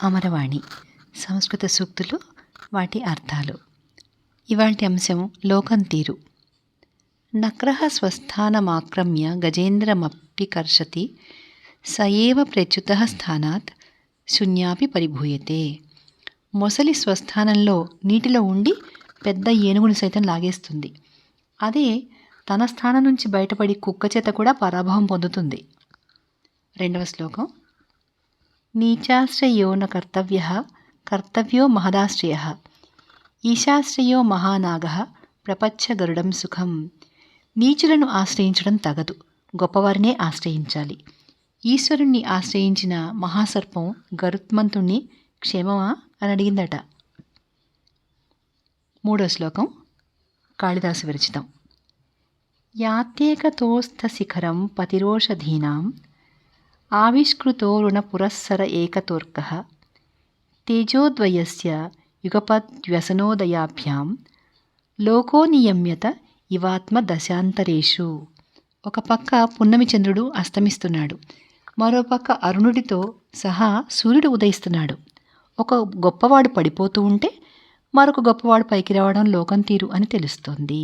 అమరవాణి సంస్కృత సూక్తులు వాటి అర్థాలు. ఇవాల్టి అంశం లోకం తీరు. నక్రః స్వస్థానమాక్రమ్య గజేంద్రమప్యకర్షతి స ఏవ ప్రచ్యుతః స్థానాత్ శూన్యాపి పరిభూయతే. మొసలి స్వస్థానంలో నీటిలో ఉండి పెద్ద ఏనుగును సైతం లాగేస్తుంది. అదే తన స్థానం నుంచి బయటపడి కుక్క చేత కూడా పరాభవం పొందుతుంది. రెండవ శ్లోకం. నీచాశ్రయో న కర్తవ్యః కర్తవ్యో మహదాశ్రయః ఈశాశ్రయో మహానాగః ప్రపచ్చ గరుడం సుఖం. నీచులను ఆశ్రయించడం తగదు, గొప్పవారినే ఆశ్రయించాలి. ఈశ్వరుణ్ణి ఆశ్రయించిన మహాసర్పం గరుత్మంతుణ్ణి క్షేమమా అని అడిగిందట. మూడో శ్లోకం. కాళిదాసు విరచితం. యాత్యేకతోస్థశిఖరం పతిరోషధీనాం ఆవిష్కృతో రుణపురస్సర ఏకతోర్కః తేజోద్వయస్య యుగపద్వ్యసనోదయాభ్యాం లోకో నియమ్యత ఇవాత్మ దశాంతరేషు. ఒక పక్క పున్నమి చంద్రుడు అస్తమిస్తున్నాడు, మరోపక్క అరుణుడితో సహా సూర్యుడు ఉదయిస్తున్నాడు. ఒక గొప్పవాడు పడిపోతూ ఉంటే మరొక గొప్పవాడు పైకి రావడం లోకం తీరు అని తెలుస్తోంది.